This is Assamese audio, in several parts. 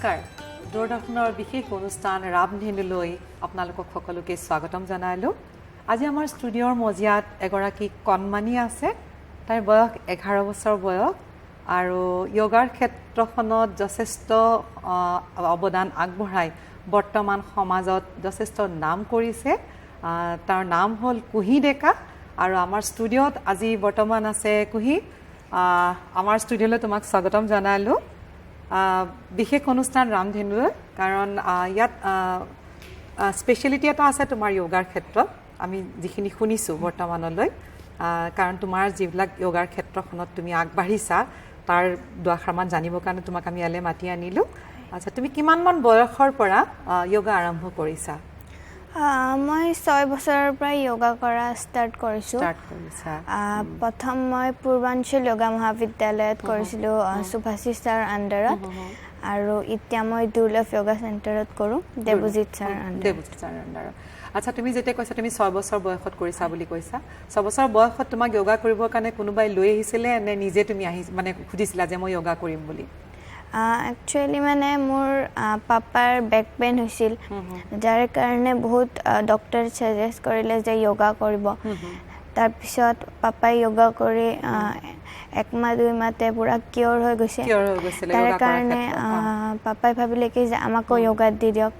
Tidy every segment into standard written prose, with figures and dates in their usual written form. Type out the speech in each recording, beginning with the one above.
নমস্কাৰ দূৰদৰ্শনৰ বিশেষ অনুষ্ঠান ৰামধেনুলৈ আপোনালোকক সকলোকে স্বাগতম জনাইলো আজি আমাৰ ষ্টুডিঅ'ৰ মজিয়াত এগৰাকী কণমানি আছে তাইৰ বয়স 11 বছৰ বয়স আৰু যোগাৰ ক্ষেত্ৰখনত যথেষ্ট অৱদান আগবঢ়াই বৰ্তমান সমাজত যথেষ্ট নাম কৰিছে তাৰ নাম হ'ল কুহি ডেকা আৰু আমাৰ ষ্টুডিঅ'ত আজি বৰ্তমান আছে কুহি আমাৰ ষ্টুডিঅ'লৈ তোমাক স্বাগতম জনাইলো বিশেষ অনুষ্ঠান ৰামধেনুলৈ কাৰণ ইয়াত স্পেশালিটি এটা আছে তোমাৰ যোগাৰ ক্ষেত্ৰত আমি যিখিনি শুনিছো বৰ্তমানলৈ কাৰণ তোমাৰ যিবিলাক যোগাৰ ক্ষেত্ৰখনত তুমি আগবাঢ়িছা তাৰ দুআষাৰমান জানিবৰ কাৰণে তোমাক আমি ইয়ালৈ মাতি আনিলো আচ্ছা তুমি কিমান মান বয়সৰ পৰা যোগা আৰম্ভ কৰিছা মই 6 বছৰৰ পৰা যোগা কৰা ষ্টাৰ্ট কৰিছো প্ৰথম মই পূৰ্বাঞ্চল যোগা মহাবিদ্যালয়ত কৰিছিলো সুভাষিছ ছাৰ আণ্ডাৰত আৰু এতিয়া মই দুৰ্লভ যোগা চেণ্টাৰত কৰো দেৱজিৎ ছাৰ আণ্ডাৰত আচ্ছা তুমি যেতিয়া কৈছা তুমি 6 বছৰ বয়সত কৰিছা বুলি কৈছা 6 বছৰ বয়সত তোমাক যোগা কৰিবৰ কাৰণে কোনোবাই লৈ আহিছিলে নে নিজে তুমি আহি মানে খুদিছিলা যে মই যোগা কৰিম বুলি actually মানে মোৰ পাপাৰ বেক পেইন হৈছিল যাৰ কাৰণে বহুত ডক্টৰ সাজেষ্ট কৰিলে যে যোগা কৰিব তাৰ পিছত পাপাই যোগা কৰি এক মাহ দুই মাহতে পুৰা কিয়ৰ হৈ গৈছে তাৰ কাৰণে পাপাই ভাবিলে কি যে আমাকো যোগা দি দিয়ক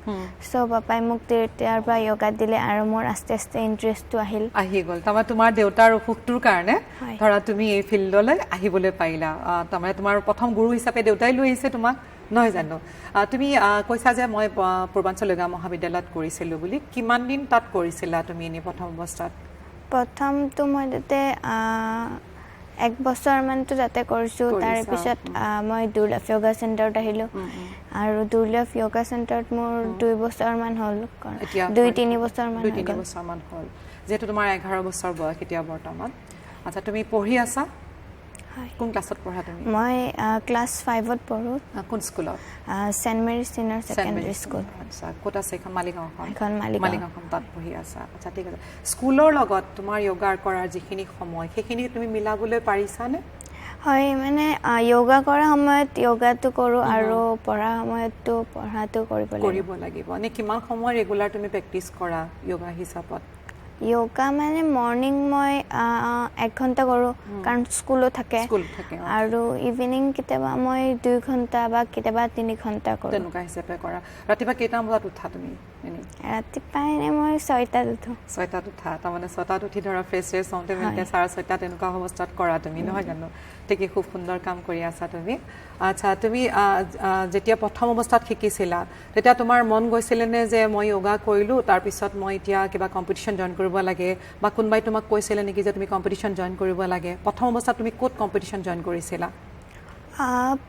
সো পাপাই মোক তেতিয়াৰ পৰা যোগা দিলে আৰু মোৰ আস্তে আস্তে ইন্টাৰেষ্টটো আহি গ'ল তাৰমানে তোমাৰ দেউতাৰ অসুখটোৰ কাৰণে ধৰা তুমি এই ফিল্ডলৈ আহিবলৈ পাৰিলা তাৰমানে তোমাৰ প্ৰথম গুৰু হিচাপে দেউতাই লৈ আহিছে তোমাক নহয় জানো তুমি কৈছা যে মই পূৰ্বাঞ্চল যোগা মহাবিদ্যালয়ত কৰিছিলো বুলি কিমান দিন তাত কৰিছিলা তুমি এনে প্ৰথম অৱস্থাত প্ৰথমটো মই তাতে 1 বছৰ মানটো তাতে কৰিছো তাৰ পিছত মই দুৰ্লভ যোগা চেণ্টাৰত আহিলো আৰু দুৰ্লভ যোগা চেণ্টাৰত মোৰ 2 বছৰ মান হ'ল 2-3 বছৰ মান হ'ল যেটো তোমাৰ 11 বছৰ বয়স এতিয়া বৰ্তমান আচ্ছা তুমি পঢ়ি আছা কোন ক্লাছত পঢ়া তুমি মই ক্লাছ 5ত পঢ়ো কোন স্কুলত Saint Mary senior secondary school আচ্ছা কোটা সেখন মালিগাঁওখন তাত পঢ়ি আছা আচ্ছা ঠিক আছে স্কুলৰ লগত তোমাৰ যোগাৰ কৰাৰ যিখিনি সময় সেইখিনি তুমি মিলাবলৈ পাৰিছানে হয় মানে যোগা কৰা সময়ত যোগাটো কৰো আৰু পঢ়া সময়তো পঢ়াটো কৰিব লাগিব নে কিমান সময় ৰেগুলাৰ তুমি প্ৰেক্টিছ কৰা যোগা হিচাপত যোগা মানে মৰ্নিং মই 1 ঘণ্টা কৰো কাৰণ স্কুলো থাকে আৰু ইভিনিং কেতিয়াবা মই 2 ঘণ্টা বা কেতিয়াবা 3 ঘণ্টা কৰো তেনেকুৱা হিচাপে কৰা ৰাতিপুৱা কেইটা বজাত উঠা তুমি ৰাতিপুৱা এনে মই 6টাত উঠা তাৰমানে 6টাত উঠি ধৰা ফ্ৰেছ হওঁতে মেলতে 6:30 তেনেকুৱা অৱস্থাত কৰা তুমি নহয় জানো ঠিকে খুব সুন্দৰ কাম কৰি আছা তুমি আচ্ছা তুমি যেতিয়া প্ৰথম অৱস্থাত শিকিছিলা তেতিয়া তোমাৰ মন গৈছিলে নে যে মই যোগা কৰিলো তাৰ পিছত মই এতিয়া কিবা কম্পিটিশন জয়েন কৰিব লাগে বা কোনবাই তোমাক কৈছিলে নেকি যে তুমি কম্পিটিশন জয়েন কৰিব লাগে প্ৰথম অৱস্থাত তুমি কোত কম্পিটিশন জয়েন কৰিছিলা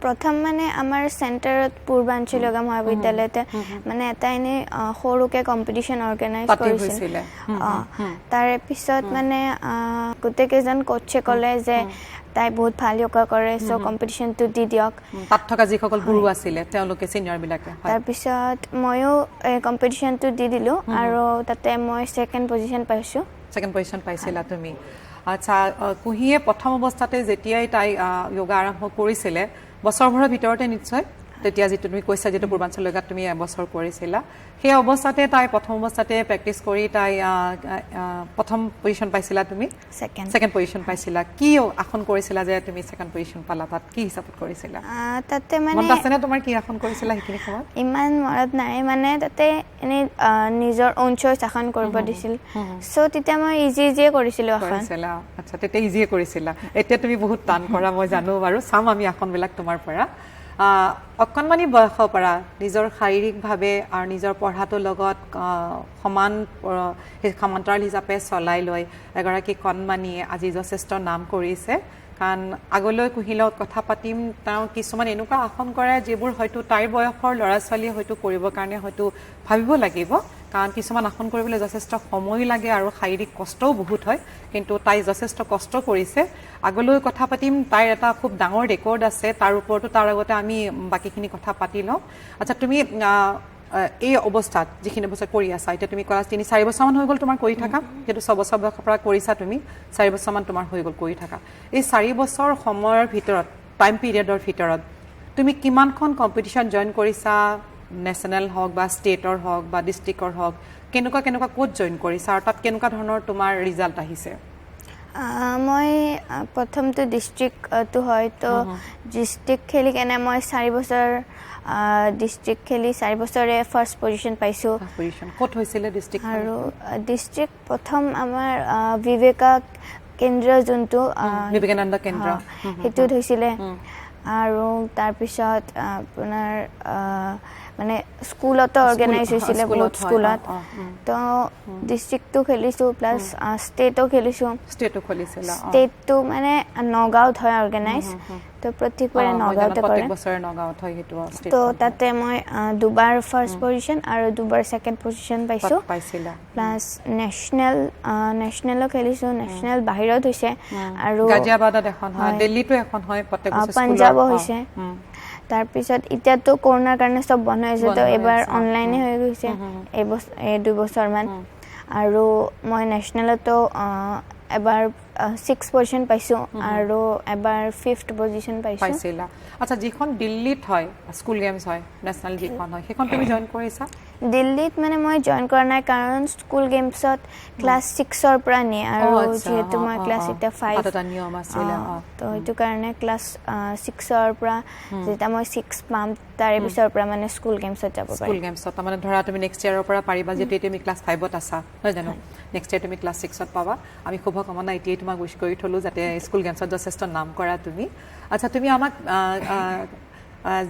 প্ৰথম মানে আমাৰ চেণ্টাৰত পূৰ্বাঞ্চল যোগা মহাবিদ্যালয়তে মানে এটা এনে সৰুকে কম্পিটিশন অৰ্গানাইজ কৰিছিল তাৰ পিছত মানে গোটেইকেইজন কোচে ক'লে যে তাই বহুত ভাল যোগা কৰে সো কম্পিটিশনটো দি দিয়ক তাত থকা যিসকল গুৰু আছিল তেওঁলোকে সিনিয়ৰ বিলাকে তাৰ পিছত ময়ো এই কম্পিটিশনটো দি দিলো আৰু তাতে মই সেকেন্ড পজিশন পাইছিলা তুমি আচ্ছা কুহিয়ে প্ৰথম অৱস্থাতে যেতিয়াই তাই যোগা আৰম্ভ কৰিছিলে বছৰভৰৰ ভিতৰতে নিশ্চয় তেতিয়া যেটো তুমি কৈছা যেটো পূৰ্বাঞ্চল যোগাত তুমি এবছৰ কৰিছিলা সেই অৱস্থাতে তাই প্ৰথম অৱস্থাতে প্ৰেক্টিছ কৰি তাই প্ৰথম পজিশন পাইছিলা তুমি সেকেন্ড পজিশন পাইছিলা কি আসন কৰিছিলা যে তুমি সেকেন্ড পজিশন পালা তাত কি হিচাপত কৰিছিলা তাতে মানে মনত আছে নে তোমাৰ কি আসন কৰিছিলা সেইখিনি সময়ত ইমান মনত নাই মানে তাতে এনে নিজৰ ওন চইচ আসন কৰিব দিছিল সো তেতিয়া মই ইজি কৰিছিলো আসন আচ্ছা তেতিয়া ইজি কৰিছিলা এতিয়া তুমি বহুত টান কৰা মই জানো বাৰু চাম আমি আসনবিলাক তোমাৰ পৰা অকণমানি বয়সৰ পৰা নিজৰ শাৰীৰিকভাৱে আৰু নিজৰ পঢ়াটোৰ লগত সমান্তৰাল হিচাপে চলাই লৈ এগৰাকী কণমানিয়ে আজি যথেষ্ট নাম কৰিছে কাৰণ আগলৈ কুহিৰ লগত কথা পাতিম তেওঁ কিছুমান এনেকুৱা আসন কৰে যিবোৰ হয়তো তাইৰ বয়সৰ ল'ৰা ছোৱালীয়ে হয়তো কৰিবৰ কাৰণে হয়তো ভাবিব লাগিব কাৰণ কিছুমান আসন কৰিবলৈ যথেষ্ট সময় লাগে আৰু শাৰীৰিক কষ্টও বহুত হয় কিন্তু তাই যথেষ্ট কষ্ট কৰিছে আগলৈ কথা পাতিম তাইৰ এটা খুব ডাঙৰ ৰেকৰ্ড আছে তাৰ ওপৰতো তাৰ আগতে আমি বাকিখিনি কথা পাতি লওঁ আচ্ছা তুমি এই অৱস্থাত যিখিনি বছৰ কৰি আছা এতিয়া তুমি ক্লাছ 3-4 বছৰমান হৈ গ'ল তোমাৰ কৰি থাকা যেটো 6 বছৰ বয়সৰ পৰা কৰিছা তুমি 4 বছৰমান তোমাৰ হৈ গ'ল কৰি থাকা এই 4 বছৰ সময়ৰ ভিতৰত টাইম পিৰিয়ডৰ ভিতৰত তুমি কিমানখন কম্পিটিশ্যন জইন কৰিছা নেশ্যনেল হওক বা ষ্টেটৰ হওক বা ডিষ্ট্ৰিক্টৰ হওক কেনেকুৱা ক'ত জইন কৰিছা আৰু তাত কেনেকুৱা ধৰণৰ তোমাৰ ৰিজাল্ট আহিছে মই প্ৰথমটো ডিষ্ট্ৰিক্টটো হয় তো ডিষ্ট্ৰিক্ট খেলি কেনে মই 4 বছৰ ডিষ্ট্ৰিক্ট খেলি 4 বছৰে ফাৰ্ষ্ট পজিশ্যন পাইছোঁ ক'ত হৈছিলে ডিষ্ট্ৰিক্ট আৰু ডিষ্ট্ৰিক্ট প্ৰথম আমাৰ বিবেকা কেন্দ্ৰ যোনটো বিবেকানন্দ কেন্দ্ৰ সেইটোত হৈছিলে আৰু তাৰপিছত আপোনাৰ মানে স্কুলতো অৰ্গেনাইজ হৈছিলে বহুত স্কুলত তো ডিষ্ট্ৰিক্টটো খেলিছোঁ প্লাছ ষ্টেটো খেলিছোঁ ষ্টেটটো মানে নগাঁৱত হয় অৰ্গেনাইজ তো প্ৰত্যেকবাৰে নগাঁৱতে কৰে তো তাতে মই দুবাৰ ফাৰ্ষ্ট পজিশ্যন আৰু দুবাৰ ছেকেণ্ড পজিশ্যন পাইছোঁ প্লাছ নেশ্যনেলো খেলিছোঁ নেশ্যনেল বাহিৰত হৈছে আৰু পাঞ্জাবো হৈছে তাৰপিছত এতিয়াতো কৰোণাৰ কাৰণে চব বন্ধ হৈছে তো এবাৰ অনলাইনে হৈ গৈছে এই 2 বছৰমান আৰু মই নেশ্যনেলতো এবাৰ 6 পজিশ্যন পাইছোঁ আৰু এবাৰ 5th পজিশ্যন পাইছোঁ আচ্ছা যিখন দিল্লীত হয় স্কুল গেমছ হয় নেশ্যনেল যিখন হয় সেইখন তুমি জইন কৰিছা দিল্লীত মানে মই জইন কৰা নাই কাৰণ স্কুল গেমছত ক্লাছ 6ৰ পৰা নিয়ে আৰু যেহেতু মই ক্লাছ এতিয়া 5 এটা নিয়ম আছিল তো সেইটো কাৰণে ক্লাছ 6ৰ পৰা যেতিয়া মই 6 পাম তাৰে পিছৰ পৰা মানে স্কুল গেমছত যাব পাৰিম স্কুল গেমছত মানে ধৰা তুমি নেক্সট ইয়াৰৰ পৰা পাৰিবা যেতিয়া তুমি ক্লাছ 5ত আছা নহয় জানো নেক্সট ইয়াৰ তুমি ক্লাছ 6ত পাবা আমি শুভকামনা এতিয়াই তোমাক উইশ কৰি থলো যাতে স্কুল গেমছত যথেষ্ট নাম কৰা তুমি আচ্ছা তুমি আমাক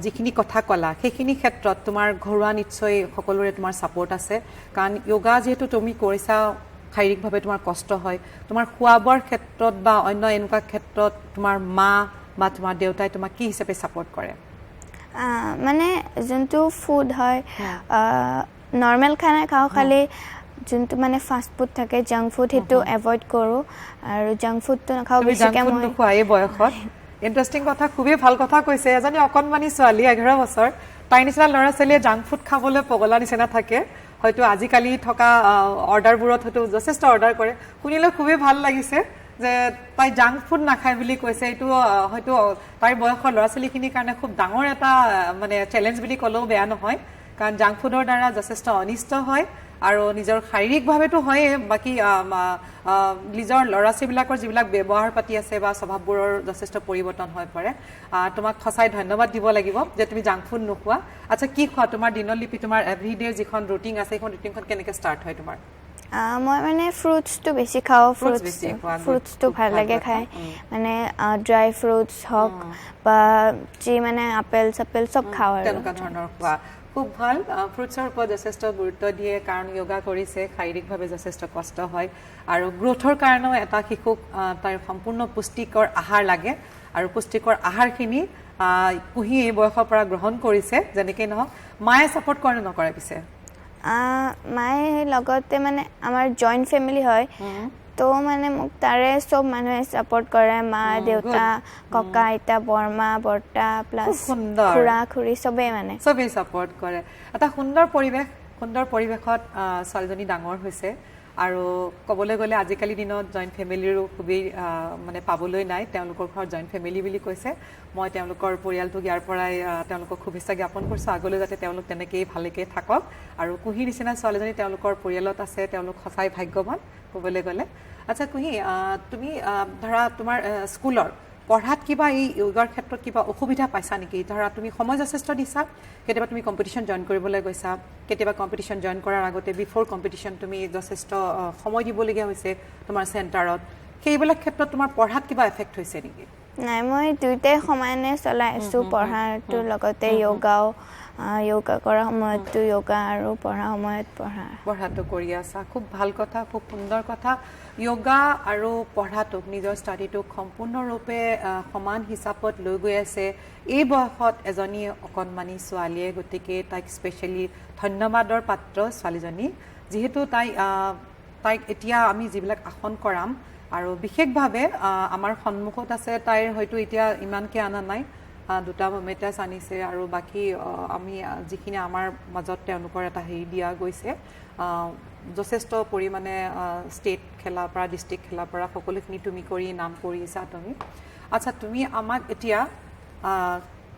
যিখিনি কথা ক'লা সেইখিনি ক্ষেত্ৰত তোমাৰ ঘৰুৱা নিশ্চয় সকলোৰে তোমাৰ ছাপোৰ্ট আছে কাৰণ য়োগা যিহেতু তুমি কৰিছা শাৰীৰিকভাৱে তোমাৰ কষ্ট হয় তোমাৰ খোৱা বোৱাৰ ক্ষেত্ৰত বা অন্য এনেকুৱা ক্ষেত্ৰত তোমাৰ মা বা তোমাৰ দেউতাই তোমাক কি হিচাপে ছাপোৰ্ট কৰে মানে যোনটো ফুড হয় নৰ্মেল খানা খাওঁ খালি যোনটো মানে ফাষ্ট ফুড থাকে জাংক ফুড সেইটো এভইড কৰোঁ আৰু জাংক ফুডটো নাখাওঁ বেছিকৈ মই নোখোৱা এই বয়সত ইণ্টাৰেষ্টিং কথা খুবেই ভাল কথা কৈছে এজনী অকণমানি ছোৱালী 11 বছৰ তাই নিচিনা ল'ৰা ছোৱালীয়ে জাংক ফুড খাবলৈ পগলা নিচিনা থাকে হয়তো আজিকালি থকা অৰ্ডাৰবোৰত হয়তো যথেষ্ট অৰ্ডাৰ কৰে শুনিলে খুবেই ভাল লাগিছে যে তাই জাংক ফুড নাখায় বুলি কৈছে এইটো হয়তো তাইৰ বয়সৰ ল'ৰা ছোৱালীখিনিৰ কাৰণে খুব ডাঙৰ এটা মানে চেলেঞ্জ বুলি ক'লেও বেয়া নহয় কাৰণ জাংক ফুডৰ দ্বাৰা যথেষ্ট অনিষ্ট হয় আৰু নিজৰ শাৰীৰিকভাৱেতো হয়ে বাকী নিজৰ ল'ৰা ছোৱালীবিলাকৰ যিবিলাক ব্যৱহাৰ পাতি আছে বা স্বভাৱবোৰৰ যথেষ্ট পৰিৱৰ্তন হৈ পৰে তোমাক সঁচাই ধন্যবাদ দিব লাগিব যে তুমি জাংক ফুড নোখোৱা আচ্ছা কি খোৱা তোমাৰ দিনলিপি তোমাৰ এভৰিডে যিখন ৰুটিন আছে সেইখন ৰুটিনখন কেনেকৈ ষ্টাৰ্ট হয় তোমাৰ মই মানে ফ্ৰুটছটো বেছি খাওঁ ফ্ৰুটছটো ভাল লাগে খাই মানে ড্ৰাই ফ্ৰুটছ হওক বা যি মানে আপেল চাপেল চব খাওঁ আৰু তেনেকুৱা ধৰণৰ খোৱা খুব ভাল ফ্ৰুটছৰ ওপৰত যথেষ্ট গুৰুত্ব দিয়ে কাৰণ য়োগা কৰিছে শাৰীৰিকভাৱে যথেষ্ট কষ্ট হয় আৰু গ্ৰোথৰ কাৰণেও এটা শিশুক তাৰ সম্পূৰ্ণ পুষ্টিকৰ আহাৰ লাগে আৰু পুষ্টিকৰ আহাৰখিনি কুহি এই বয়সৰ পৰা গ্ৰহণ কৰিছে যেনেকৈ নহওক মায়ে ছাপোৰ্ট কৰে নকৰে পিছে মায়ে লগতে মানে আমাৰ জইণ্ট ফেমিলি হয় তো মানে মোক তাৰে চব মানুহে ছাপোৰ্ট কৰে মা দেউতা ককা আইতা বৰমা বৰ্তা প্লাছ খুৰা খুৰী চবেই মানে চবেই ছাপোৰ্ট কৰে এটা সুন্দৰ পৰিৱেশত ছোৱালীজনী ডাঙৰ হৈছে আৰু ক'বলৈ গ'লে আজিকালি দিনত জইণ্ট ফেমিলিৰো খুবেই মানে পাবলৈ নাই তেওঁলোকৰ ঘৰত জইণ্ট ফেমিলি বুলি কৈছে মই তেওঁলোকৰ পৰিয়ালটোক ইয়াৰ পৰাই তেওঁলোকক শুভেচ্ছা জ্ঞাপন কৰিছোঁ আগলৈ যাতে তেওঁলোক তেনেকেই ভালকৈ থাকক আৰু কুহি নিচিনা ছোৱালীজনী তেওঁলোকৰ পৰিয়ালত আছে তেওঁলোক সঁচাই ভাগ্যৱান ক'বলৈ গ'লে আচ্ছা কুহি তুমি ধৰা তোমাৰ স্কুলৰ পঢ়াত কিবা এই য়োগাৰ ক্ষেত্ৰত কিবা অসুবিধা পাইছা নেকি ধৰা তুমি সময় যথেষ্ট দিছা কেতিয়াবা তুমি কম্পিটিশ্যন জইন কৰিবলৈ গৈছা কেতিয়াবা কম্পিটিশ্যন জইন কৰাৰ আগতে বিফ'ৰ কম্পিটিশ্যন তুমি যথেষ্ট সময় দিবলগীয়া হৈছে তোমাৰ চেণ্টাৰত সেইবিলাক ক্ষেত্ৰত তোমাৰ পঢ়াত কিবা এফেক্ট হৈছে নেকি নাই মই দুইটাই সমানে চলাই আছোঁ পঢ়াটোৰ লগতে য়োগা কৰা সময়তো য়োগা আৰু পঢ়া সময়ত পঢ়াটো কৰি আছা খুব ভাল কথা খুব সুন্দৰ কথা য়োগা আৰু পঢ়াটোক নিজৰ ষ্টাডিটোক সম্পূৰ্ণৰূপে সমান হিচাপত লৈ গৈ আছে এই বয়সত এজনী অকণমানি ছোৱালীয়ে গতিকে তাইক স্পেচিয়েলি ধন্যবাদৰ পাত্ৰ ছোৱালীজনী যিহেতু তাইক এতিয়া আমি যিবিলাক আসন কৰাম আৰু বিশেষভাৱে আমাৰ সন্মুখত আছে তাইৰ হয়তো এতিয়া ইমানকৈ অনা নাই দুটা মেটাছ আনিছে আৰু বাকী আমি যিখিনি আমাৰ মাজত তেওঁলোকৰ এটা হেৰি দিয়া গৈছে যথেষ্ট পৰিমাণে ষ্টেট খেলাৰ পৰা ডিষ্ট্ৰিক্ট খেলাৰ পৰা সকলোখিনি তুমি কৰি নাম কৰিছা তুমি আচ্ছা তুমি আমাক এতিয়া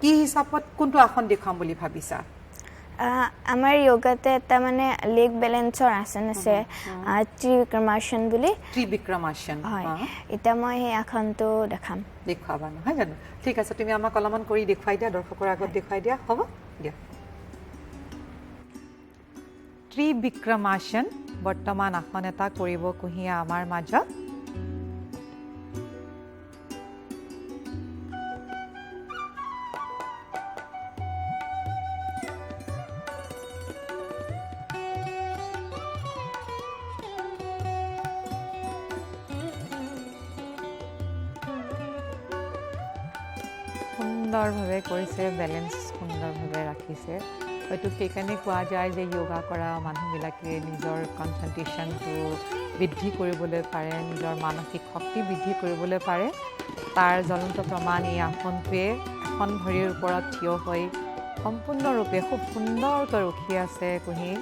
কি হিচাপত কোনটো আসন দেখাম বুলি ভাবিছা আমাৰ যোগাতে এটা মানে লেগ বেলেন্সৰ আসন আছে ত্ৰিবিক্ৰমাসন বুলি ত্ৰিবিক্ৰমাসন হয় এটা মই এই আসনটো দেখাম দেখাবা নহয় জানো ঠিক আছে তুমি আমাক অলপমান কৰি দেখুৱাই দিয়া দৰ্শকৰ আগত দেখুৱাই দিয়া হ'ব দিয়া ত্ৰিবিক্ৰমাসন বৰ্তমান আসন এটা কৰিব কুহিয়া আমাৰ মাজত সুন্দৰভাৱে কৰিছে বেলেন্স সুন্দৰভাৱে ৰাখিছে হয়তো সেইকাৰণে কোৱা যায় যে যোগা কৰা মানুহবিলাকে নিজৰ কনচেন্ট্ৰেশ্যনটো বৃদ্ধি কৰিবলৈ পাৰে নিজৰ মানসিক শক্তি বৃদ্ধি কৰিবলৈ পাৰে তাৰ জ্বলন্ত প্ৰমাণ এই আসনটোৱে এখন ভৰিৰ ওপৰত থিয় হৈ সম্পূৰ্ণৰূপে খুব সুন্দৰকৈ ৰখি আছে কুহি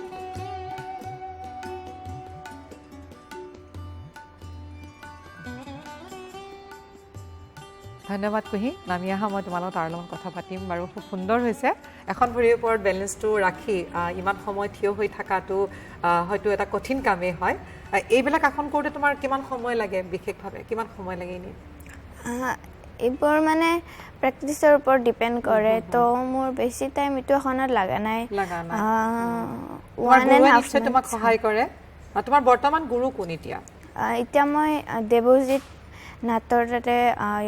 ধন্যবাদ কুহি নামি আহা মই তোমালোক তাৰ লগত কথা পাতিম বাৰু খুব সুন্দৰ হৈছে এখন ভৰিৰ ওপৰত বেলেন্সটো ৰাখি ইমান সময় থিয় হৈ থকাটো হয়তো এটা কঠিন কামেই হয় এইবিলাক আসন কৰোঁতে তোমাৰ কিমান সময় লাগে বিশেষভাৱে কিমান সময় লাগে এনে এইবোৰ মানে প্ৰেক্টিছৰ ওপৰত ডিপেণ্ড কৰে তো মোৰ বেছি টাইম এইটো আসনত লগা নাই তোমাক সহায় কৰে তোমাৰ বৰ্তমান গুৰু কোন এতিয়া এতিয়া মই দেৱজিৎ নাটৰ তাতে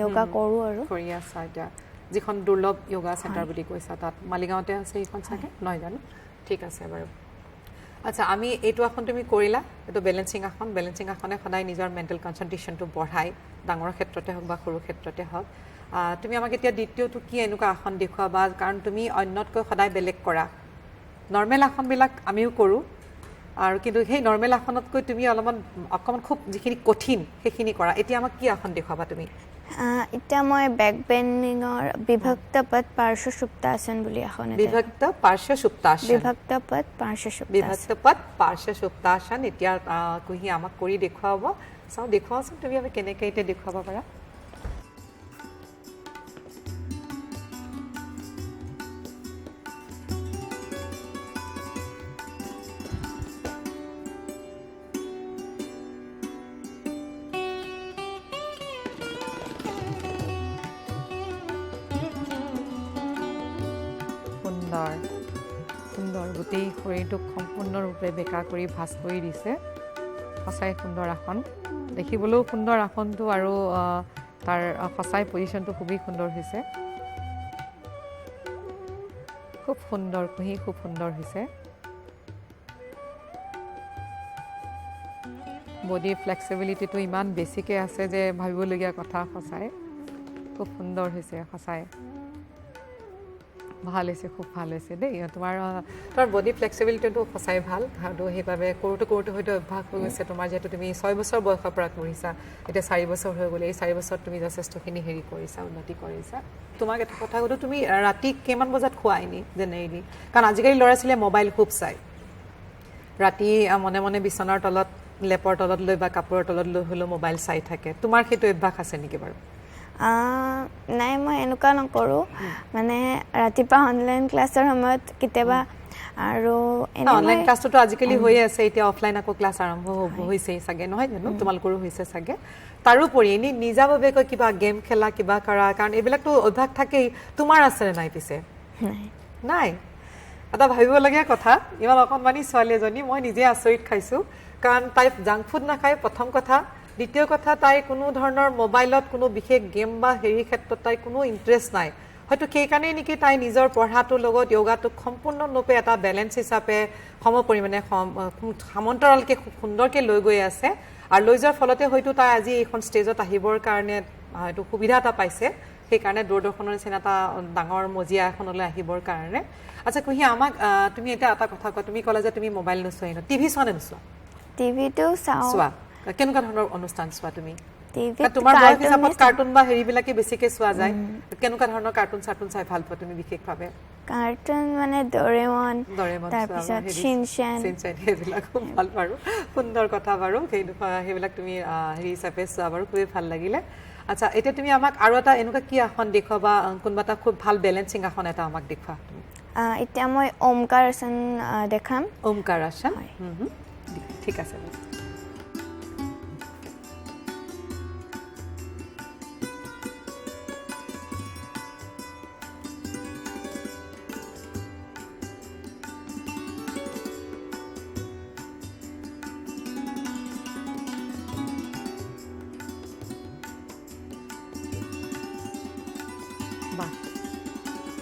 যোগা কৰোঁ আৰু কৰি আছা এতিয়া যিখন দুৰ্লভ যোগা চেণ্টাৰ বুলি কৈছা তাত মালিগাঁৱতে আছে এইখন চাগে নহয় জানো ঠিক আছে বাৰু আচ্ছা আমি এইটো আসন তুমি কৰিলা এইটো বেলেন্সিং আসনে সদায় নিজৰ মেণ্টেল কনচেন্ট্ৰেশ্যনটো বঢ়ায় ডাঙৰ ক্ষেত্ৰতে হওক বা সৰু ক্ষেত্ৰতে হওক তুমি আমাক এতিয়া দ্বিতীয়টো কি এনেকুৱা আসন দেখুৱাবা কাৰণ তুমি অন্যতকৈ সদায় বেলেগ কৰা নৰ্মেল আসনবিলাক আমিও কৰোঁ আৰু কিন্তু সেই নৰ্মেল আসনতকৈ তুমি অকণমান খুব যিখিনি কঠিন সেইখিনি কৰা এতিয়া আমাক কি আসন দেখুৱাবা তুমি এতিয়া মই বেক বেণ্ডিঙৰ বিভক্ত পদ পাৰ্শ্ব সুপ্তাসন বুলি আসন বিভক্ত পাৰ্শ্ব সুপ্তাসন বিভক্ত পদ পাৰ্শ্ব সুপ্তাসন এতিয়া কুহি আমাক কৰি দেখুৱাব চাওঁ দেখুৱাচোন তুমি আমাক কেনেকৈ এতিয়া দেখুৱাব পাৰা সুন্দৰ গোটেই শৰীৰটোক সম্পূৰ্ণৰূপে বেকা কৰি ভাঁজ কৰি দিছে সঁচাই সুন্দৰ আসন দেখিবলৈও সুন্দৰ আসনটো আৰু তাৰ সঁচাই পজিশ্যনটো খুবেই সুন্দৰ হৈছে খুব সুন্দৰ কুহি খুব সুন্দৰ হৈছে বডি ফ্লেক্সিবিলিটিটো ইমান বেছিকৈ আছে যে ভাবিবলগীয়া কথা সঁচাই খুব সুন্দৰ হৈছে সঁচাই ভাল হৈছে খুব ভাল হৈছে দেই তোমাৰ বডি ফ্লেক্সিবিলিটিটো সঁচাই ভাল আৰু সেইবাবে কৰোঁতে হয়তো অভ্যাস হৈ গৈছে তোমাৰ যিহেতু তুমি 6 বছৰ বয়সৰ পৰা কৰিছা এতিয়া 4 বছৰ হৈ গ'লে এই 4 বছৰত তুমি যথেষ্টখিনি হেৰি কৰিছা উন্নতি কৰিছা তোমাক এটা কথা কৈছোঁ তুমি ৰাতি কিমান বজাত খোৱা এনে জেনেৰেলি কাৰণ আজিকালি ল'ৰা ছোৱালীয়ে মোবাইল খুব চায় ৰাতি মনে মনে বিচনাৰ তলত লেপৰ তলত লৈ বা কাপোৰৰ তলত লৈ হ'লেও মোবাইল চাই থাকে তোমাৰ সেইটো অভ্যাস আছে নেকি বাৰু নাই মই এনেকুৱা নকৰোঁ মানে ৰাতিপুৱা অনলাইন ক্লাছৰ সময়ত কেতিয়াবা আৰু অনলাইন ক্লাছটোতো আজিকালি হৈয়ে আছে এতিয়া অফলাইন আকৌ ক্লাছ আৰম্ভ হৈছেই চাগে নহয় জানো তোমালোকৰো হৈছে চাগে তাৰোপৰি এনেই নিজাববীয়াকৈ কিবা গেম খেলা কিবা কৰা কাৰণ এইবিলাকতো অভ্যাস থাকেই তোমাৰ আছেনে নাই পিছে নাই এটা ভাবিবলগীয়া কথা ইমান অকণমানি ছোৱালী এজনী মই নিজে আচৰিত খাইছোঁ কাৰণ তাই জাংক ফুড নাখায় প্ৰথম কথা দ্বিতীয় কথা তাই কোনো ধৰণৰ মোবাইলত কোনো বিশেষ গেম বা হেৰি ক্ষেত্ৰত তাই কোনো ইণ্টাৰেষ্ট নাই হয়তো সেইকাৰণেই নেকি তাই নিজৰ পঢ়াটোৰ লগত যোগাটোক সম্পূৰ্ণৰূপে এটা বেলেঞ্চ হিচাপে সমপৰিমাণে সমান্তৰালকৈ খুব সুন্দৰকৈ লৈ গৈ আছে আৰু লৈ যোৱাৰ ফলতে হয়তো তাই আজি এইখন ষ্টেজত আহিবৰ কাৰণে হয়তো সুবিধা এটা পাইছে সেইকাৰণে দূৰদৰ্শনৰ নিচিনা এটা ডাঙৰ মজিয়া এখনলৈ আহিবৰ কাৰণে আচ্ছা কুহি আমাক তুমি এতিয়া এটা কথা কোৱা তুমি ক'লা যে তুমি মোবাইল নোচোৱা টিভি চোৱা নে নোচোৱা টিভিটো চোৱা কেনেকুৱা ধৰণৰ অনুষ্ঠান চোৱা তুমি তোমাৰ বয়স হিচাপত কাৰ্টুন বা হেৰিবিলাকে বেছিকৈ চোৱা যায় কেনেকুৱা ধৰণৰ কাৰ্টুন চাই ভাল পোৱা তুমি বিশেষভাৱে কাৰ্টুন মানে ডৰেমন তাৰপিছত চিনচেন সেইবিলাক খুব ভাল বাৰু সুন্দৰ কথা বাৰু সেইবিলাক তুমি হেৰি হিচাপে চোৱা বাৰু খুবেই ভাল লাগিলে আচ্ছা এতিয়া তুমি আমাক আৰু এটা এনেকুৱা কি আসন দেখুৱাবা কোনবা এটা খুব ভাল বেলেন্সিং আসন এটা আমাক দেখুৱা তুমি এতিয়া মই ওমকাৰ আসন দেখাম ওমকাৰ আসন ঠিক আছে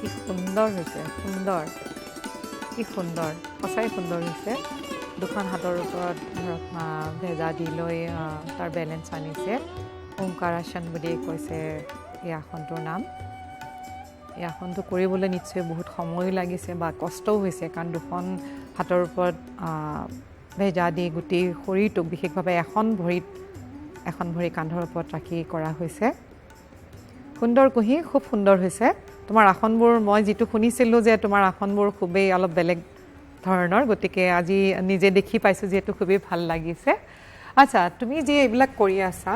কি সুন্দৰ হৈছে সুন্দৰ কি সুন্দৰ সঁচাই সুন্দৰ হৈছে দুখন হাতৰ ওপৰত ধৰক ভেজা দি লৈ তাৰ বেলেঞ্চ আনিছে ওমকাৰ আসন বুলি কৈছে এই আসনটোৰ নাম এই আসনটো কৰিবলৈ নিশ্চয় বহুত সময়ো লাগিছে বা কষ্টও হৈছে কাৰণ দুখন হাতৰ ওপৰত ভেজা দি গোটেই শৰীৰটোক বিশেষভাৱে এখন ভৰি কান্ধৰ ওপৰত ৰাখি কৰা হৈছে সুন্দৰ কুহি খুব সুন্দৰ হৈছে তোমাৰ আসনবোৰ মই যেটো শুনিছিলো যে তোমাৰ আসনবোৰ খুবেই অলপ বেলেগ ধৰণৰ গতিকে আজি নিজে দেখি পাইছো যে এটো খুবেই ভাল লাগিছে আচ্ছা তুমি যে এইবিলাক কৰি আছা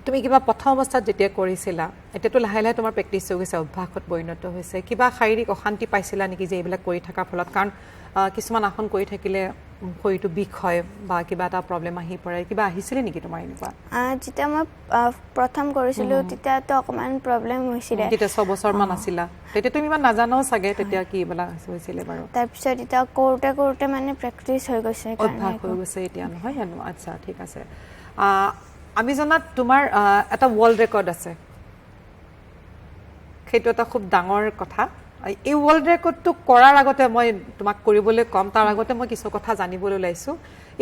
তুমি কিবা প্ৰথম অৱস্থাত যেতিয়া কৰিছিলা এতিয়াতো লাহে লাহে তোমাৰ প্ৰেক্টিছ হৈ গৈছে অভ্যাসত পৰিণত হৈছে কিবা শাৰীৰিক অশান্তি পাইছিলা নেকি যে এইবিলাক কৰি থকাৰ ফলত কাৰণ কিছুমান আসন কৰি থাকিলে শৰীৰটো বিষ হয় বা কিবা এটা প্ৰবলেম আহি পৰে কিবা আহিছিলে নেকি তোমাৰ এনেকুৱা যেতিয়া মই প্ৰথম কৰিছিলো তেতিয়াতো অকমান প্ৰবলেম হৈছিল তেতিয়া 6 বছৰ মান আছিলা তেতিয়া তুমি ইমান নাজানো চাগে তেতিয়া কি বলা হৈছিল বাৰু তাৰ পিছত এটা কোৰ্টে মানে প্ৰেক্টিছ হৈ গৈছে অভ্যাস হৈ গৈছে এতিয়া নহয় জানো আচ্ছা ঠিক আছে আমি জনাত তোমাৰ এটা ওয়াৰ্ল্ড ৰেকৰ্ড আছে সেইটো এটা খুব ডাঙৰ কথা এই ওয়াৰ্ল্ড ৰেকৰ্ডটো কৰাৰ আগতে মই তোমাক কৰিবলৈ কম তাৰ আগতে মই কিছু কথা জানিবলৈ লাইছো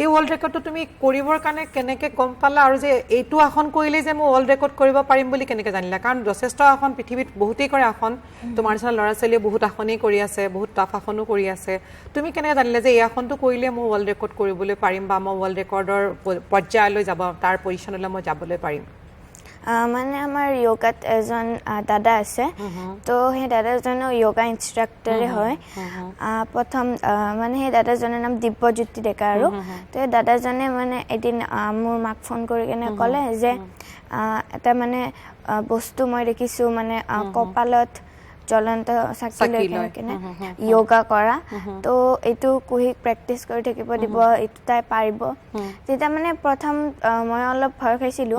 এই ওয়াৰ্ল্ড ৰেকৰ্ডটো তুমি কৰিবৰ কাৰণে কেনেকৈ গম পালা আৰু যে এইটো আসন কৰিলে যে মই ওয়াৰ্ল্ড ৰেকৰ্ড কৰিব পাৰিম বুলি কেনেকৈ জানিলা কাৰণ যথেষ্ট আসন পৃথিৱীত বহুতেই কৰে আসন তোমাৰ নিচিনা ল'ৰা ছোৱালীয়ে বহুত আসনেই কৰি আছে বহুত টাফ আসনো কৰি আছে তুমি কেনেকৈ জানিলা যে এই আসনটো কৰিলে মই ওয়াৰ্ল্ড ৰেকৰ্ড কৰিবলৈ পাৰিম বা মই ওয়াৰ্ল্ড ৰেকৰ্ডৰ পৰ্যায়লৈ যাব তাৰ পজিশ্যনলৈ মই যাবলৈ পাৰিম মানে আমাৰ যোগাত এজন দাদা আছে তো সেই দাদাজনো যোগা ইনষ্ট্ৰাক্টৰে হয় প্ৰথম মানে সেই দাদাজনৰ নাম দিব্যজ্যোতি ডেকা আৰু তো এই দাদাজনে মানে এদিন মোৰ মাক ফোন কৰি কেনে ক'লে যে এটা মানে বস্তু মই দেখিছো মানে কপালত জ্বলন্ত চাকি লৈ কেনে যোগা কৰা তো এইটো কুহিক প্ৰেক্টিছ কৰি থাকিব দিব এইটো তাই পাৰিব তেতিয়া মানে প্ৰথম মই অলপ ভয় খাইছিলো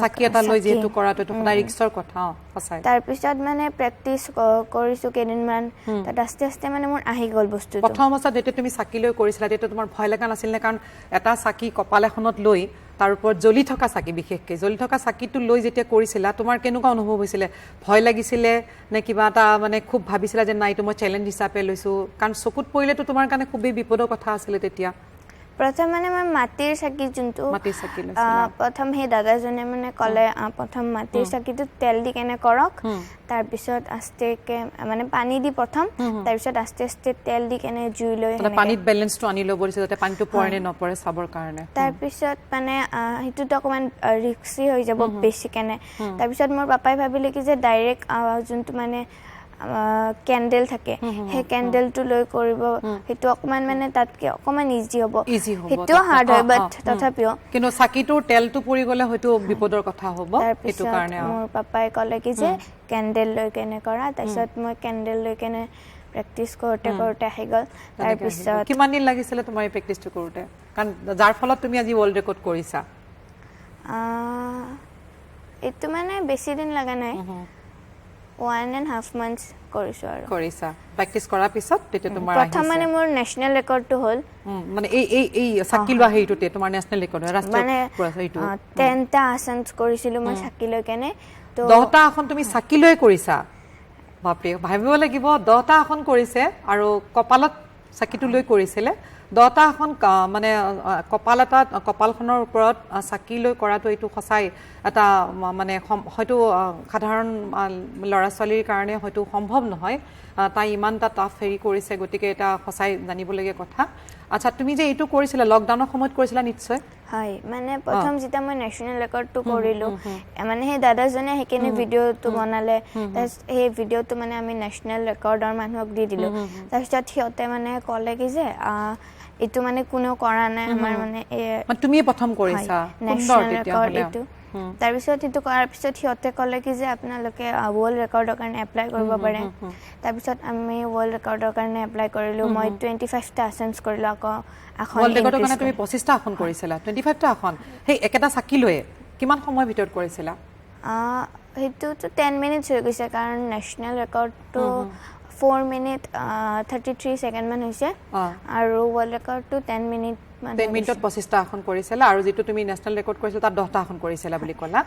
চাকি এটা লৈ যেটো কৰাটো তো সদায় ৰিস্কৰ কথা সঁচাই তাৰ পিছত মানে প্ৰেক্টিছ কৰিছো কেদিনমান তাত আস্তে আস্তে মানে মোৰ আহি গ'ল বস্তুটো প্ৰথম অৱস্থাত যেতিয়া তুমি চাকি লৈ কৰিছিলা তেতিয়া তোমাৰ ভয় লগা নাছিল নে কাৰণ এটা চাকি কপাল এখনত লৈ তাৰ ওপৰত জ্বলি থকা চাকি বিশেষকৈ জ্বলি থকা চাকিটো লৈ যেতিয়া কৰিছিলা তোমাৰ কেনেকুৱা অনুভৱ হৈছিল ভয় লাগিছিল নে কিবা এটা মানে খুব ভাবিছিলা যে নাই এইটো মই চ্যালেঞ্জ হিচাপে লৈছো কাৰণ চকুত পৰিলেতো তোমাৰ কাৰণে খুবেই বিপদৰ কথা আছিল তেতিয়া প্ৰথম মানে মই মাটিৰ চাকি যোনটো মাটিৰ চাকি লৈছিলা প্ৰথম হে দাদাজনে মানে ক'লে প্ৰথম মাটিৰ চাকিটো তেল দি কেনে কৰক তাৰ পিছত আস্তেকে মানে পানী দি প্ৰথম তাৰ পিছত আস্তে আস্তে তেল দি কেনে জুই লৈ মানে পানীত বেলেন্সটো আনি ল'ব দিছে যাতে পানীটো পৰে নে নপৰে চাবৰ কাৰণে তাৰ পিছত মানে হিতুটো অকমান ৰিস্কি হৈ যাব বেছি কেনে তাৰ পিছত মোৰ পাপাই ভাবিলে কি যে ডাইৰেক্ট যোনটো মানে ক্যান্ডেল থাকে হে ক্যান্ডেলটো লৈ কৰিব হেতু অকমান মানে তাতকে অকমান ইজি হ'ব হেতু হাৰ্ড হয় বাট তথাপিও কিন্তু চাকিটোৰ তেলটো পৰি গলে হয়তো বিপদৰ কথা হ'ব হেতু কাৰণে মোৰ পাপাই ক'লে কি যে ক্যান্ডেল লৈ কেনে কৰা তাৰপিছত মই ক্যান্ডেল লৈ কেনে প্ৰেক্টিছ কৰোতে আহি গ'ল তাৰ পিছত কিমান দিন লাগিছিল তোমাৰ এই প্ৰেক্টিছটো কৰোতে কাৰণ যাৰ ফলত তুমি আজি ওয়াৰ্ল্ড ৰেকৰ্ড কৰিছা এটো মানে বেছি দিন লাগা নাই 1.5 months কৰিছো আৰু কৰিছা প্ৰেক্টিছ কৰাৰ পিছত তেতিয়া তোমাৰ প্ৰথম মানে মোৰ নেশনাল ৰেকৰ্ডটো হ'ল মানে এই চাকি লোৱা হেইটোতে তোমাৰ নেশনাল ৰেকৰ্ড ৰাষ্ট্ৰীয় এইটো 10টা আসন কৰিছিলো মই চাকি লৈ কেনে তো 10টা আসন তুমি চাকি লৈ কৰিছা বাপৰে ভাবিব লাগিব 10টা আসন কৰিছে আৰু কপালত চাকিটো লৈ কৰিছিলে 10টা আসন মানে কপালখনৰ ওপৰত চাকি লৈ কৰাটো এইটো সঁচাই এটা মানে হয়তো সাধাৰণ ল'ৰা ছোৱালীৰ কাৰণে হয়তো সম্ভৱ নহয় তাই ইমানটা টাফ হেৰি কৰিছে গতিকে এটা সঁচাই জানিবলগীয়া কথা আচ্ছা তুমি যে এইটো কৰিছিলা লকডাউনৰ সময়ত কৰিছিলা নিশ্চয় হয় মানে প্ৰথম যেতিয়া মই নেশনাল ৰেকৰ্ডটো কৰিলো মানে হে দাদাজনে হেকেনে ভিডিওটো বনালে এই ভিডিওটো মানে আমি নেশনাল ৰেকৰ্ডৰ মানুহক দি দিলো তাৰপিছত হিয়তে মানে ক'লে কি যে এইটো মানে কোনো কৰা নাই আমাৰ মানে তুমি প্ৰথম কৰিছা সুন্দৰ তেতিয়া হলে তাৰপিছত সেইটো কৰাৰ পিছত সিহঁতে ক'লে কি যে আপোনালোকে ৱৰ্ল্ড ৰেকৰ্ডৰ কাৰণে এপ্লাই কৰিব পাৰে তাৰপিছত আমি ৱৰ্ল্ড ৰেকৰ্ডৰ কাৰণে এপ্লাই কৰিলোঁ মই 25টা আসনছ কৰিলোঁ আকৌ এখন ৱৰ্ল্ড ৰেকৰ্ডৰ কাৰণে তুমি 25টা আসন কৰিছিলা 25টা আসন সেই একেটা চাকি লৈয়ে কিমান সময় ভিতৰত কৰিছিলা সেইটোতো 10 মিনিটছ হৈ গৈছে কাৰণ নেশ্যনেল ৰেকৰ্ডটো 4 মিনিট 33 সেকেন্ড মান হৈছে আৰু ৱৰ্ল্ড ৰেকৰ্ডটো 10 মিনিট 10 মিনিটত 25টা আসন কৰিছিলা আৰু যেটো তুমি নেশ্যনেল ৰেকৰ্ড কৰিছিলা তাত 10টা আসন কৰিছিলা বুলি ক'লা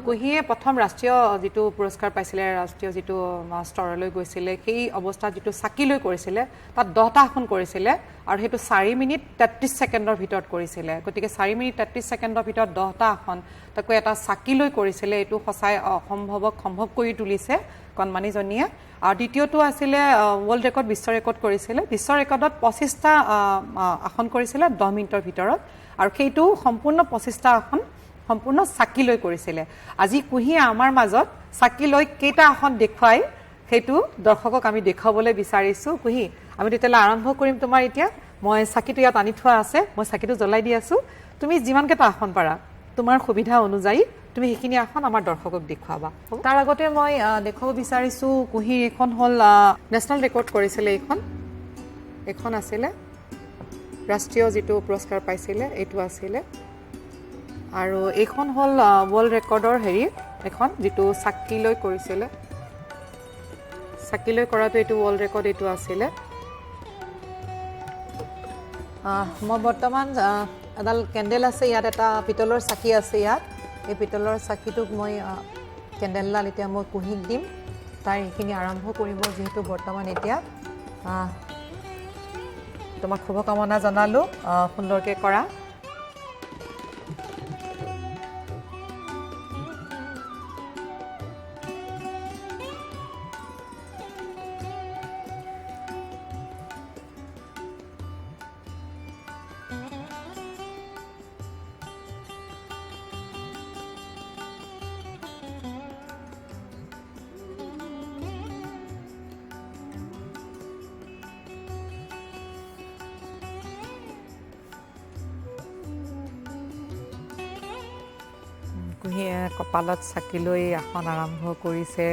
কুহিয়ে প্ৰথম ৰাষ্ট্ৰীয় যেটো পুৰস্কাৰ পাইছিলে ৰাষ্ট্ৰীয় যেটো স্তৰলৈ গৈছিলে সেই অৱস্থাত যেটো চাকি লৈ কৰিছিলে তাত 10টা আসন কৰিছিলে আৰু হেতু 4 মিনিট 33 সেকেন্ডৰ ভিতৰত কৰিছিলে গতিকে 4 মিনিট 33 সেকেন্ডৰ ভিতৰত 10টা আসন তাকো এটা চাকি লৈ কৰিছিলে এটো সঁচাই অসম্ভৱক সম্ভৱ কৰি তুলিছে কণমানিজনীয়ে আৰু দ্বিতীয়টো আছিল ৱৰ্ল্ড ৰেকৰ্ড বিশ্ব ৰেকৰ্ড কৰিছিলে বিশ্ব ৰেকৰ্ডত 25টা আসন কৰিছিলে 10 মিনিটৰ ভিতৰত আৰু সেইটো সম্পূৰ্ণ 25টা আসন সম্পূৰ্ণ চাকি লৈ কৰিছিলে আজি কুহিয়ে আমাৰ মাজত চাকি লৈ কেইটা আসন দেখুৱাই সেইটো দৰ্শকক আমি দেখাবলৈ বিচাৰিছো কুহি আমি তেতিয়ালে আৰম্ভ কৰিম তোমাৰ এতিয়া মই চাকিটো ইয়াত আনি থোৱা আছে মই চাকিটো জ্বলাই দি আছো তুমি যিমান কেইটা আসন পাৰা তোমাৰ সুবিধা অনুযায়ী তুমি হেখিনি আসন আমাৰ দৰ্শকক দেখুৱাবা তাৰ আগতে মই দেখাব বিচাৰিছো কুহি এখন হল নেশ্যনেল ৰেকৰ্ড কৰিছিলে এখন আছিল ৰাষ্ট্ৰীয় যেটো পুৰস্কাৰ পাইছিলে এটো আছিল আৰু এখন হল ৱৰ্ল্ড ৰেকৰ্ডৰ হেৰি এখন যেটো চাকি লৈ কৰিছিলে চাকি লৈ কৰাটো এটো ৱৰ্ল্ড ৰেকৰ্ড এটো আছিল মই বৰ্তমান এডাল কেন্ডেল আছে ইয়াত এটা পিতলৰ চাকি আছে ইয়াত এই পিতলৰ চাকিটোক মই কেন্ডেলডাল এতিয়া মই কুহিক দিম তাৰ এইখিনি আৰম্ভ কৰিব যেহেতু বৰ্তমান এতিয়া তোমাক শুভকামনা জনালো সুন্দৰকে কৰা কুহিয়ে কপালত চাকি লৈ আসন আৰম্ভ কৰিছে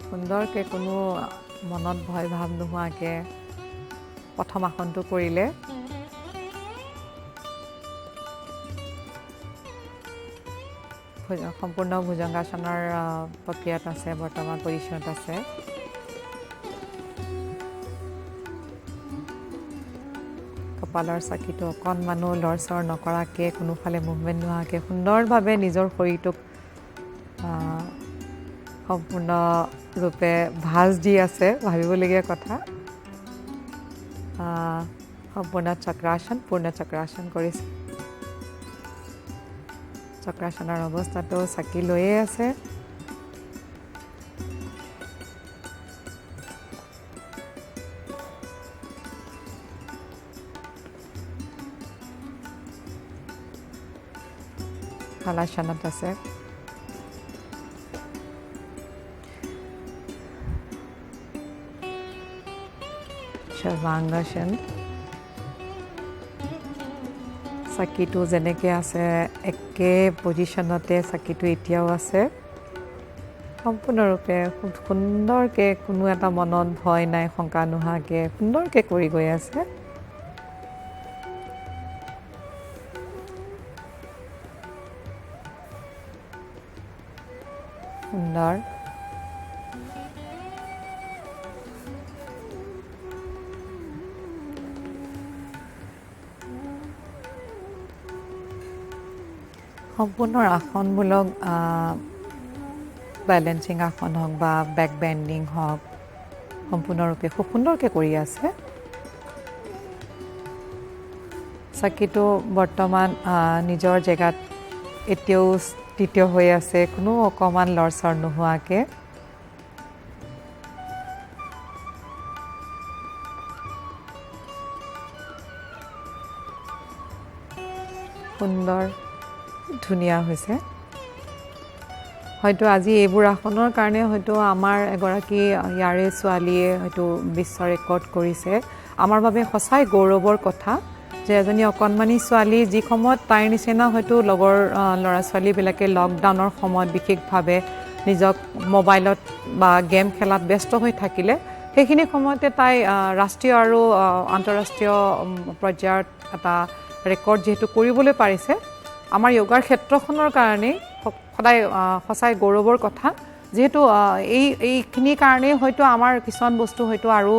সুন্দৰকে কোনো মনত ভয় ভাৱ নোহোৱাকে প্ৰথম আসনটো কৰিলে সম্পূৰ্ণ ভুজংগাসনৰ প্ৰক্ৰিয়াত আছে বৰ্তমান পজিশ্যনত আছে কপালৰ চাকিটো অকণমানো লৰচৰ নকৰাকে কোনোফালে মুভমেণ্ট নোহোৱাকে সুন্দৰভাৱে নিজৰ শৰীৰটোক সম্পূৰ্ণৰূপে ভাঁজ দি আছে ভাবিবলগীয়া কথা সম্পূৰ্ণ চক্ৰাসন পূৰ্ণ চক্ৰাসন কৰিছে চক্ৰাসনৰ অৱস্থাটো চাকি লৈয়ে আছে হালাসনত আছে সৰ্বাংগাসন চাকিটো যেনেকে আছে একে পজিশ্যনতে চাকিটো এতিয়াও আছে সম্পূৰ্ণৰূপে খুব সুন্দৰকে কোনো এটা মনত ভয় নাই শংকা নোহোৱাকে সুন্দৰকে কৰি গৈ আছে সুন্দৰ সম্পূৰ্ণ আসনমূলক বেলেঞ্চিং আসন হওক বা বেক বেণ্ডিং হওক সম্পূৰ্ণৰূপে খুব সুন্দৰকৈ কৰি আছে চাকিটো বৰ্তমান নিজৰ জেগাত এতিয়াও স্থিত হৈ আছে কোনো অকণমান লৰচৰ নোহোৱাকৈ সুন্দৰ ধুনীয়া হৈছে হয়তো আজি এইবোৰ আসনৰ কাৰণে হয়তো আমাৰ এগৰাকী ইয়াৰে ছোৱালীয়ে হয়তো বিশ্ব ৰেকৰ্ড কৰিছে আমাৰ বাবে সঁচাই গৌৰৱৰ কথা যে এজনী অকণমানি ছোৱালী যি সময়ত তাইৰ নিচিনা হয়তো লগৰ ল'ৰা ছোৱালীবিলাকে লকডাউনৰ সময়ত বিশেষভাৱে নিজক মোবাইলত বা গেম খেলাত ব্যস্ত হৈ থাকিলে সেইখিনি সময়তে তাই ৰাষ্ট্ৰীয় আৰু আন্তঃৰাষ্ট্ৰীয় পৰ্যায়ত এটা ৰেকৰ্ড যেহেতু কৰিবলৈ পাৰিছে আমাৰ যোগাৰ ক্ষেত্ৰখনৰ কাৰণে সদায় সঁচাই গৌৰৱৰ কথা যেহেতু এইখিনিৰ কাৰণে হয়তো আমাৰ কিছুমান বস্তু হয়তো আৰু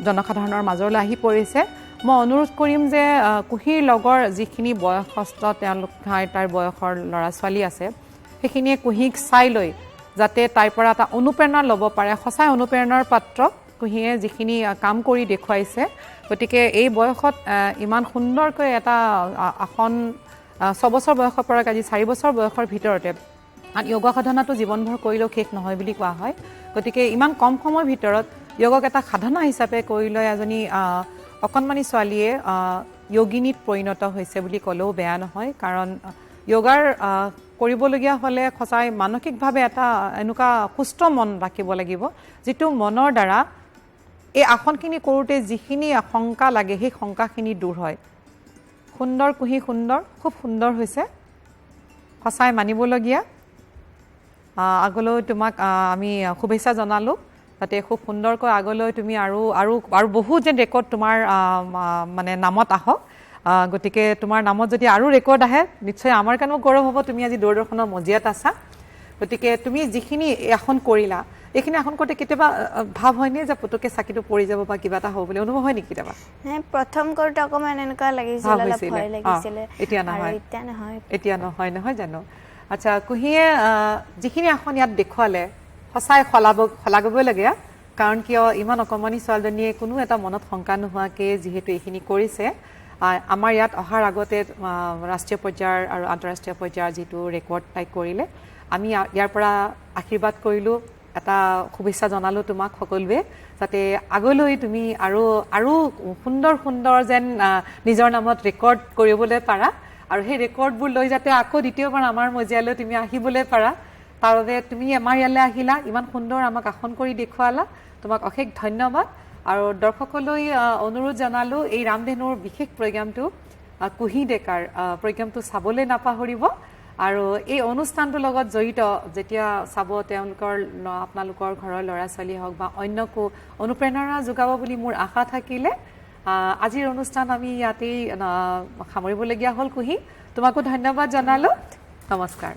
জনসাধাৰণৰ মাজলৈ আহি পৰিছে মই অনুৰোধ কৰিম যে কুহিৰ লগৰ যিখিনি বয়সস্থ তেওঁলোক তাৰ বয়সৰ ল'ৰা ছোৱালী আছে সেইখিনিয়ে কুহিক চাই লৈ যাতে তাইৰ পৰা এটা অনুপ্ৰেৰণা ল'ব পাৰে সঁচাই অনুপ্ৰেৰণাৰ পাত্ৰ কুহিয়ে যিখিনি কাম কৰি দেখুৱাইছে গতিকে এই বয়সত ইমান সুন্দৰকৈ এটা আসন 6 বছৰ বয়সৰ পৰা আজি 4 বছৰ বয়সৰ ভিতৰতে যোগা সাধনাটো জীৱনভৰ কৰিলেও শেষ নহয় বুলি কোৱা হয় গতিকে ইমান কম সময়ৰ ভিতৰত যোগক এটা সাধনা হিচাপে কৰি লৈ এজনী অকণমানি ছোৱালীয়ে যোগিনীত পৰিণত হৈছে বুলি ক'লেও বেয়া নহয় কাৰণ যোগাৰ কৰিবলগীয়া হ'লে সঁচাই মানসিকভাৱে এটা এনেকুৱা সুস্থ মন ৰাখিব লাগিব যিটো মনৰ দ্বাৰা এই আসনখিনি কৰোঁতে যিখিনি শংকা লাগে সেই শংকাখিনি দূৰ হয় সুন্দৰ কুহি সুন্দৰ খুব সুন্দৰ হৈছে সঁচাই মানিবলগীয়া আগলৈ তোমাক আমি শুভেচ্ছা জনালোঁ যাতে খুব সুন্দৰকৈ আগলৈ তুমি আৰু বহু যেন ৰেকৰ্ড তোমাৰ মানে নামত আহক গতিকে তোমাৰ নামত যদি আৰু ৰেকৰ্ড আহে নিশ্চয় আমাৰ কাৰণেও গৌৰৱ হ'ব তুমি আজি দূৰদৰ্শনৰ মজিয়াত আছা গতিকে তুমি যিখিনি আসন কৰিলা এইখিনি আসন কৰোঁতে কেতিয়াবা ভাৱ হয়নে যে পুতুকে চাকিটো পৰি যাব বা কিবা এটা হ'ব বুলি অনুভৱ হয় নেকি কেতিয়াবা প্ৰথম কৰোঁতে অকণমান এনেকুৱা লাগিছিল অলপ ভয় লাগিছিলে এতিয়া নহয় জানো আচ্ছা কুহিয়ে যিখিনি আসন ইয়াত দেখুৱালে সঁচাই শলাগিবলগীয়া কাৰণ কিয় ইমান অকণমানি ছোৱালীজনীয়ে কোনো এটা মনত শংকা নোহোৱাকৈ যিহেতু এইখিনি কৰিছে আমাৰ ইয়াত অহাৰ আগতে ৰাষ্ট্ৰীয় পৰ্যায়ৰ আৰু আন্তঃৰাষ্ট্ৰীয় পৰ্যায়ৰ যিটো ৰেকৰ্ড তাই কৰিলে আমি ইয়াৰ পৰা আশীৰ্বাদ কৰিলোঁ এটা শুভেচ্ছা জনালোঁ তোমাক সকলোৱে যাতে আগলৈ তুমি আৰু সুন্দৰ সুন্দৰ যেন নিজৰ নামত ৰেকৰ্ড কৰিবলৈ পাৰা আৰু সেই ৰেকৰ্ডবোৰ লৈ যাতে আকৌ দ্বিতীয়বাৰ আমাৰ মজিয়ালৈ তুমি আহিবলৈ পাৰা তাৰ বাবে তুমি আমাৰ ইয়ালৈ আহিলা ইমান সুন্দৰ আমাক আসন কৰি দেখুৱালা তোমাক অশেষ ধন্যবাদ আৰু দৰ্শকলৈ অনুৰোধ জনালোঁ এই ৰামধেনুৰ বিশেষ প্ৰগ্ৰামটো কুহি ডেকাৰ প্ৰগ্ৰামটো চাবলৈ নাপাহৰিব আৰু এই অনুষ্ঠানটোৰ লগত জড়িত যেতিয়া চাব তেওঁলোকৰ আপোনালোকৰ ঘৰৰ ল'ৰা ছোৱালী হওক বা অন্যকো অনুপ্ৰেৰণা যোগাব বুলি মোৰ আশা থাকিলে আজিৰ অনুষ্ঠান আমি ইয়াতেই সামৰিবলগীয়া হ'ল কুহি তোমাকো ধন্যবাদ জনালোঁ নমস্কাৰ